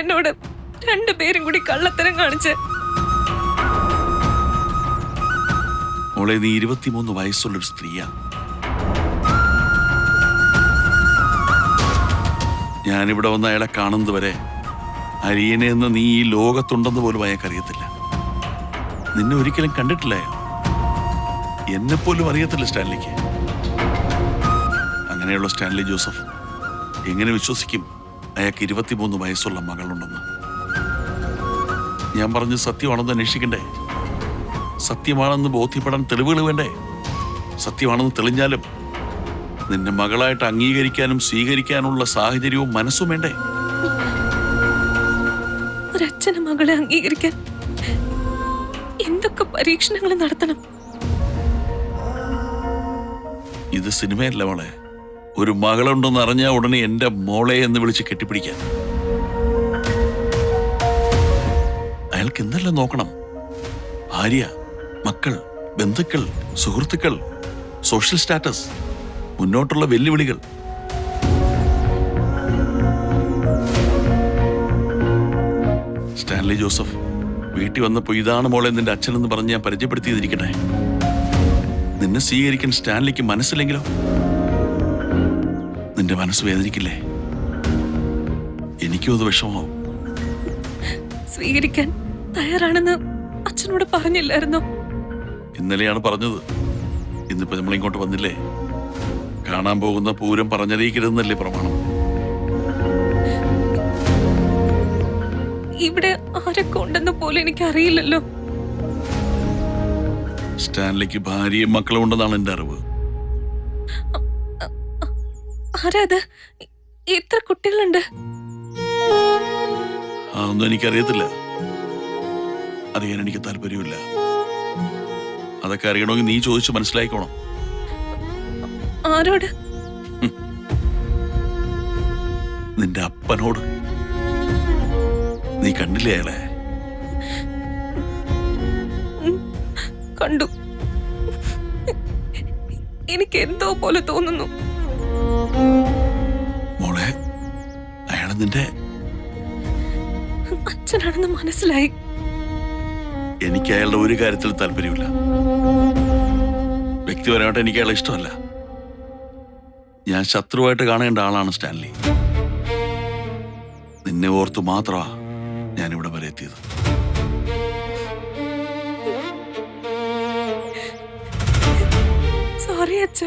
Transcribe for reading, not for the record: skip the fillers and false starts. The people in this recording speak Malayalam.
എന്നോട് രണ്ടുപേരും കൂടി കള്ളത്തരം കാണിച്ച്. മോളെ, നീ 23 വയസ്സുള്ളൊരു സ്ത്രീയാ. ഞാനിവിടെ വന്ന് അയാളെ കാണുന്നത് വരെ അരിയനെ എന്ന് നീ ഈ ലോകത്തുണ്ടെന്ന് പോലും അയാൾക്കറിയത്തില്ല. നിന്നെ ഒരിക്കലും കണ്ടിട്ടില്ല അയാൾ. എന്നെപ്പോലും അറിയത്തില്ല സ്റ്റാൻലിക്ക്. അങ്ങനെയുള്ള സ്റ്റാൻലി ജോസഫ് എങ്ങനെ വിശ്വസിക്കും അയാൾക്ക് 23 വയസ്സുള്ള മകളുണ്ടെന്ന്? ഞാൻ പറഞ്ഞ് സത്യമാണെന്ന് അന്വേഷിക്കണ്ടേ? സത്യമാണെന്ന് ബോധ്യപ്പെടാൻ തെളിവുകൾ വേണ്ടേ? സത്യമാണെന്ന് തെളിഞ്ഞാലും നിന്റെ മകളായിട്ട് അംഗീകരിക്കാനും സ്വീകരിക്കാനുള്ള സാഹചര്യവും മനസ്സും വേണ്ടേ? ഒരച്ഛനെ മകളെ അംഗീകരിക്കാൻ എന്തൊക്കെ പരീക്ഷണങ്ങൾ നടത്തണം? ഇത് സിനിമയല്ല മോളെ. ഒരു മകളുണ്ടെന്ന് അറിഞ്ഞാൽ ഉടനെ എന്റെ മോളെ എന്ന് വിളിച്ച് കെട്ടിപ്പിടിക്കാൻ. അയാൾക്ക് എന്തെല്ലാം നോക്കണം? ഭാര്യ, മക്കൾ, ബന്ധുക്കൾ, സുഹൃത്തുക്കൾ, സോഷ്യൽ സ്റ്റാറ്റസ്, മുന്നോട്ടുള്ള വെല്ലുവിളികൾ. സ്റ്റാൻലി ജോസഫ് വീട്ടിൽ വന്നപ്പോ ഇതാണ് മോളെ നിന്റെ അച്ഛനെന്ന് പറഞ്ഞ് ഞാൻ പരിചയപ്പെടുത്തിയിരിക്കട്ടെ. നിന്നെ സ്വീകരിക്കാൻ സ്റ്റാൻലിക്ക് മനസ്സില്ലെങ്കിലോ? നിന്റെ മനസ്സ് വേദനിക്കില്ലേ? എനിക്കും അത് വിഷമാവും. സ്വീകരിക്കാൻ തയ്യാറാണെന്ന് അച്ഛനോട് പറഞ്ഞില്ലായിരുന്നോ? ഇന്നലെയാണ് പറഞ്ഞത്. ഇന്നിപ്പോ നമ്മൾ ഇങ്ങോട്ട് വന്നില്ലേ? കാണാൻ പോകുന്ന പൂരം പറഞ്ഞറിയിക്കരുതെന്നല്ലേ പ്രമാണം? ഇവിടെ ആരൊക്കെ ഉണ്ടെന്ന് പോലും എനിക്ക് അറിയില്ലല്ലോ. സ്റ്റാൻലിക്ക് ഭാര്യയും മക്കളും ഉണ്ടെന്നാണ് എന്റെ അറിവ്. ആരാത്? എത്ര കുട്ടികളുണ്ട്? അതൊന്നും എനിക്കറിയത്തില്ല. അറിയാൻ എനിക്ക് താല്പര്യമില്ല. അതൊക്കെ അറിയണമെങ്കിൽ നീ ചോദിച്ച് മനസ്സിലായിക്കോണം. ആരോട്? നിന്റെ അപ്പനോട്. നീ കണ്ടില്ലേ അയാളെ? കണ്ടു. എനിക്ക് എന്തോ പോലെ തോന്നുന്നു. മോളെ, അയാള് നിന്റെ അച്ഛനാണെന്ന് മനസ്സിലായി. എനിക്ക് അയാളുടെ ഒരു കാര്യത്തിൽ താല്പര്യമില്ല. വ്യക്തിപരമായിട്ട് എനിക്ക് അയാളെ ഇഷ്ടമല്ല. ഞാൻ ശത്രുവായിട്ട് കാണേണ്ട ആളാണ് സ്റ്റാൻലി. നിന്നെ ഓർത്ത് മാത്രമാ ഞാനിവിടെ വരെ എത്തിയത്. സോറി അച്ഛ.